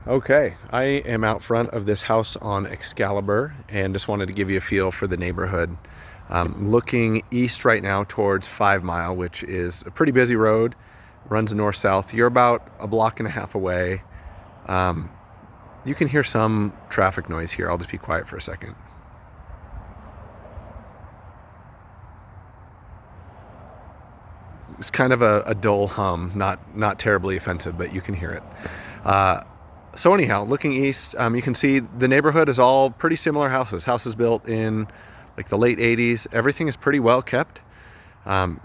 Okay, I am out front of this house on Excalibur and just wanted to give you a feel for the neighborhood. Looking east right now towards 5 Mile, which is a pretty busy road, runs north-south. You're about a block and a half away. Um, you can hear some traffic noise here. I'll just be quiet for a second. It's kind of a dull hum, not terribly offensive, but you can hear it. Uh, so anyhow, looking east, you can see the neighborhood is all pretty similar houses. Houses built in like the late 80s. Everything is pretty well kept.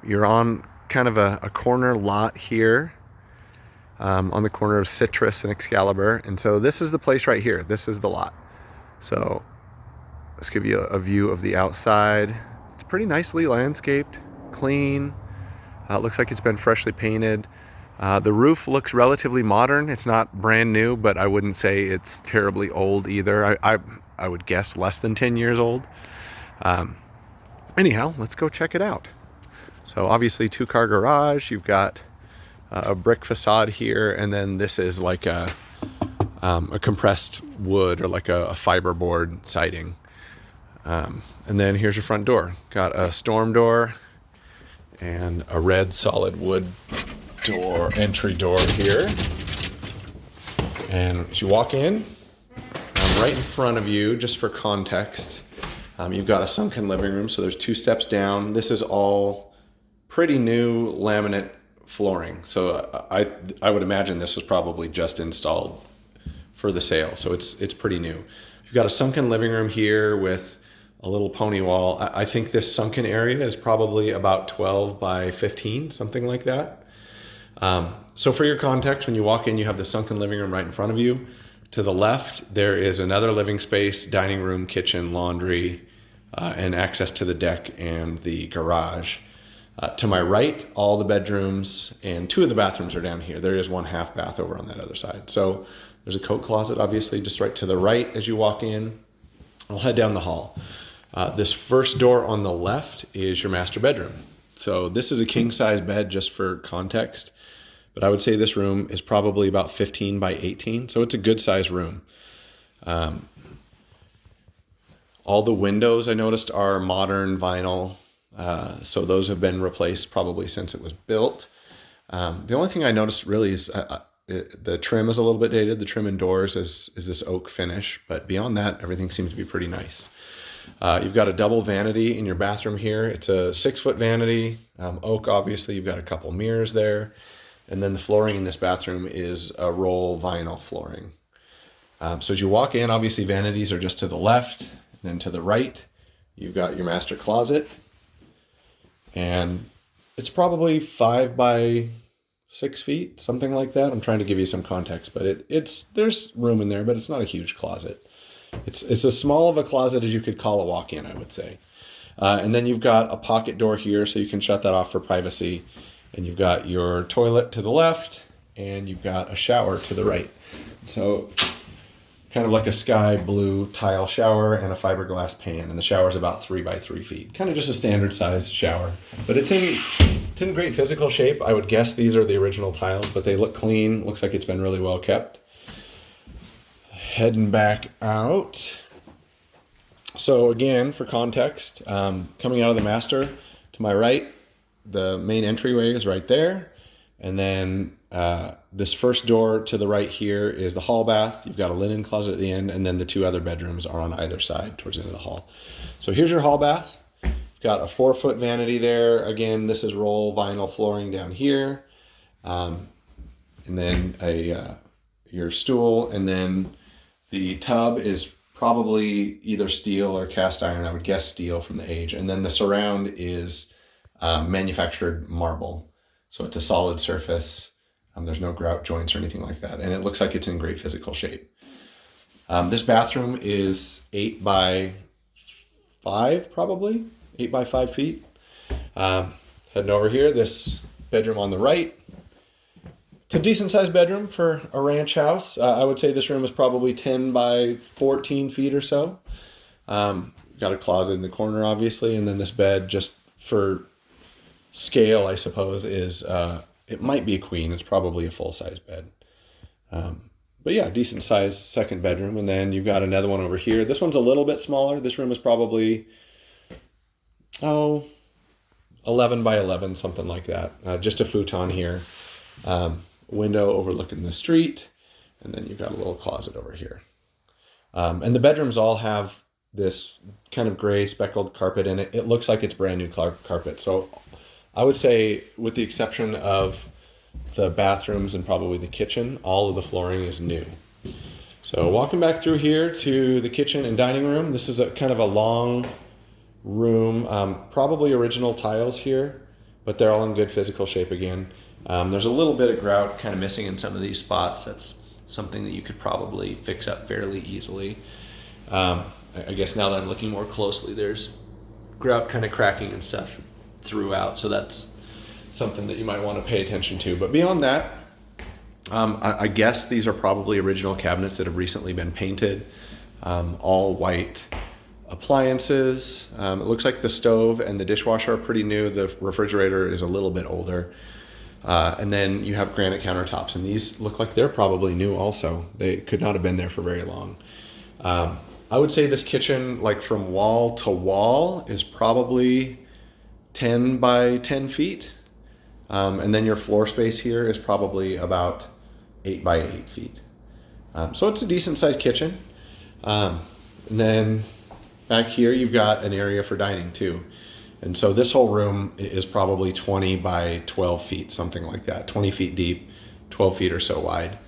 You're on kind of a corner lot here, on the corner of Citrus and Excalibur. And so this is the place right here. This is the lot. So let's give you a view of the outside. It's pretty nicely landscaped, clean. It looks like it's been freshly painted. The roof looks relatively modern. It's not brand new, but I wouldn't say it's terribly old either. I would guess less than 10 years old. Um, Anyhow, let's go check it out. So obviously 2-car garage. You've got a brick facade here, and then this is like a compressed wood or like a fiberboard siding. And then here's your front door. Got a storm door and a red solid wood door, entry door here. And as you walk in, right in front of you, just for context, you've got a sunken living room. So there's 2 steps down. This is all pretty new laminate flooring. So I would imagine this was probably just installed for the sale. So it's pretty new. You've got a sunken living room here with a little pony wall. I think this sunken area is probably about 12 by 15, something like that. So for your context, when you walk in, you have the sunken living room right in front of you. To the left, there is another living space, dining room, kitchen, laundry, and access to the deck and the garage. To my right, all the bedrooms and 2 of the bathrooms are down here. There is 1 half bath over on that other side. So there's a coat closet, obviously, just right to the right as you walk in. I'll head down the hall. This first door on the left is your master bedroom. So this is a king size bed, just for context. But I would say this room is probably about 15 by 18. So it's a good size room. All the windows I noticed are modern vinyl. So those have been replaced probably since it was built. The only thing I noticed really is the trim is a little bit dated. The trim and doors is this oak finish. But beyond that, everything seems to be pretty nice. You've got a double vanity in your bathroom here. It's a 6-foot vanity, oak obviously. You've got a couple mirrors there. And then the flooring in this bathroom is a roll vinyl flooring. So as you walk in, obviously vanities are just to the left. And then to the right, you've got your master closet. And it's probably 5 by 6 feet, something like that. I'm trying to give you some context, but there's room in there, but it's not a huge closet. It's as small of a closet as you could call a walk-in, I would say. And then you've got a pocket door here, so you can shut that off for privacy. And you've got your toilet to the left, and you've got a shower to the right. So kind of like a sky blue tile shower and a fiberglass pan. And the shower is about 3 by 3 feet. Kind of just a standard size shower. But it's in great physical shape. I would guess these are the original tiles, but they look clean. Looks like it's been really well kept. Heading back out. So again, for context, coming out of the master, to my right, the main entryway is right there. And then this first door to the right here is the hall bath. You've got a linen closet at the end, and then the 2 other bedrooms are on either side towards the end of the hall. So here's your hall bath. You've got a 4-foot vanity there. Again, this is roll vinyl flooring down here. And then your stool, and then the tub is probably either steel or cast iron. I would guess steel from the age. And then the surround is manufactured marble. So it's a solid surface. There's no grout joints or anything like that. And it looks like it's in great physical shape. This bathroom is 8 by 5, probably 8 by 5 feet. Heading over here, this bedroom on the right. It's a decent sized bedroom for a ranch house. I would say this room is probably 10 by 14 feet or so. Got a closet in the corner, obviously. And then this bed, just for scale, I suppose, is it might be a queen. It's probably a full-size bed. But yeah, decent sized second bedroom. And then you've got another one over here. This one's a little bit smaller. This room is probably, 11 by 11, something like that. Just a futon here. Window overlooking the street. And then you've got a little closet over here. And the bedrooms all have this kind of gray speckled carpet in it. It looks like it's brand new carpet. So I would say, with the exception of the bathrooms and probably the kitchen, all of the flooring is new. So walking back through here to the kitchen and dining room, this is a kind of a long room, probably original tiles here, but they're all in good physical shape again. There's a little bit of grout kind of missing in some of these spots. That's something that you could probably fix up fairly easily. I guess now that I'm looking more closely, there's grout kind of cracking and stuff throughout, so that's something that you might want to pay attention to. But beyond that, I guess these are probably original cabinets that have recently been painted, all white appliances. It looks like the stove and the dishwasher are pretty new. The refrigerator is a little bit older. And then you have granite countertops, and these look like they're probably new also. They could not have been there for very long. I would say this kitchen, like from wall to wall, is probably 10 by 10 feet. And then your floor space here is probably about 8 by 8 feet. So it's a decent sized kitchen. And then back here, you've got an area for dining too. And so this whole room is probably 20 by 12 feet, something like that, 20 feet deep, 12 feet or so wide.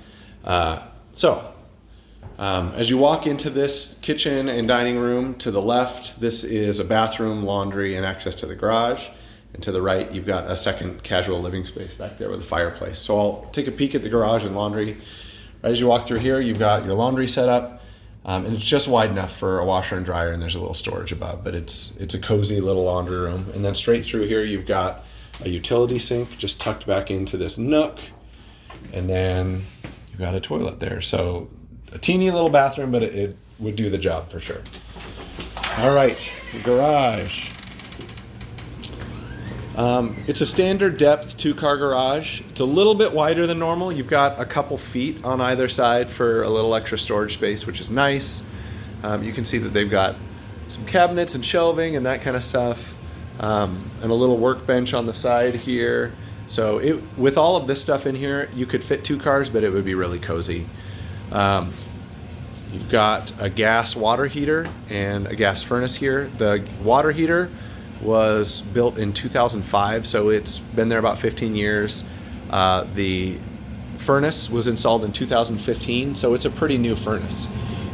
As you walk into this kitchen and dining room, to the left, this is a bathroom, laundry, and access to the garage. And to the right, you've got a second casual living space back there with a fireplace. So I'll take a peek at the garage and laundry. Right as you walk through here, you've got your laundry set up. And it's just wide enough for a washer and dryer, and there's a little storage above, but it's a cozy little laundry room. And then straight through here, you've got a utility sink just tucked back into this nook. And then you've got a toilet there. So a teeny little bathroom, but it would do the job for sure. All right, the garage. It's a standard depth 2-car garage. It's a little bit wider than normal. You've got a couple feet on either side for a little extra storage space, which is nice. You can see that they've got some cabinets and shelving and that kind of stuff, and a little workbench on the side here. So with all of this stuff in here, you could fit 2 cars, but it would be really cozy. You've got a gas water heater and a gas furnace here. The water heater was built in 2005, so it's been there about 15 years. The furnace was installed in 2015, so it's a pretty new furnace.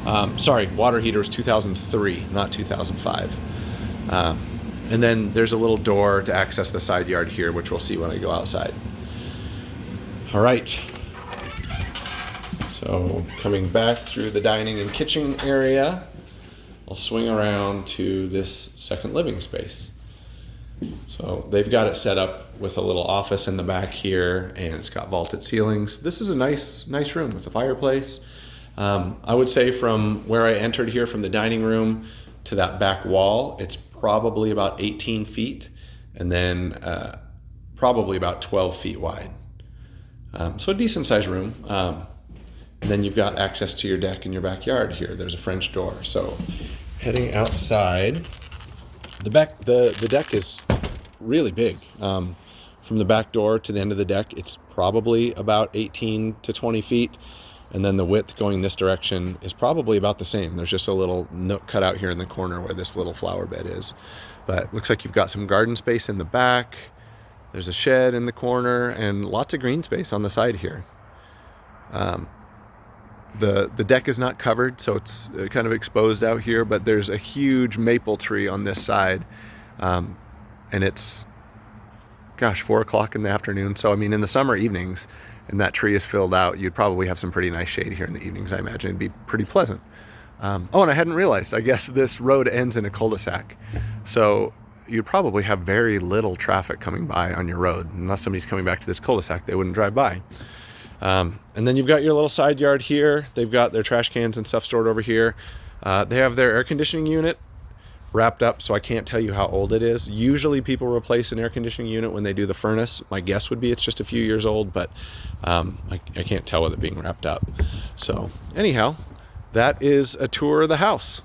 Water heater was 2003, not 2005. And then there's a little door to access the side yard here, which we'll see when I go outside. All right. So coming back through the dining and kitchen area, I'll swing around to this second living space. So they've got it set up with a little office in the back here, and it's got vaulted ceilings. This is a nice room with a fireplace. I would say from where I entered here, from the dining room to that back wall, it's probably about 18 feet, and then probably about 12 feet wide. So a decent sized room. And then you've got access to your deck in your backyard here. There's a French door. So heading outside, the deck is really big. From the back door to the end of the deck, it's probably about 18 to 20 feet. And then the width going this direction is probably about the same. There's just a little nook cut out here in the corner where this little flower bed is. But it looks like you've got some garden space in the back. There's a shed in the corner and lots of green space on the side here. The deck is not covered, so it's kind of exposed out here, but there's a huge maple tree on this side. And it's, 4 o'clock in the afternoon. So, I mean, in the summer evenings, and that tree is filled out, you'd probably have some pretty nice shade here in the evenings. I imagine it'd be pretty pleasant. And I hadn't realized, I guess this road ends in a cul-de-sac. So you'd probably have very little traffic coming by on your road. Unless somebody's coming back to this cul-de-sac, they wouldn't drive by. And then you've got your little side yard here. They've got their trash cans and stuff stored over here. They have their air conditioning unit wrapped up, so I can't tell you how old it is. Usually people replace an air conditioning unit when they do the furnace. My guess would be it's just a few years old, but I can't tell with it being wrapped up. So anyhow, that is a tour of the house.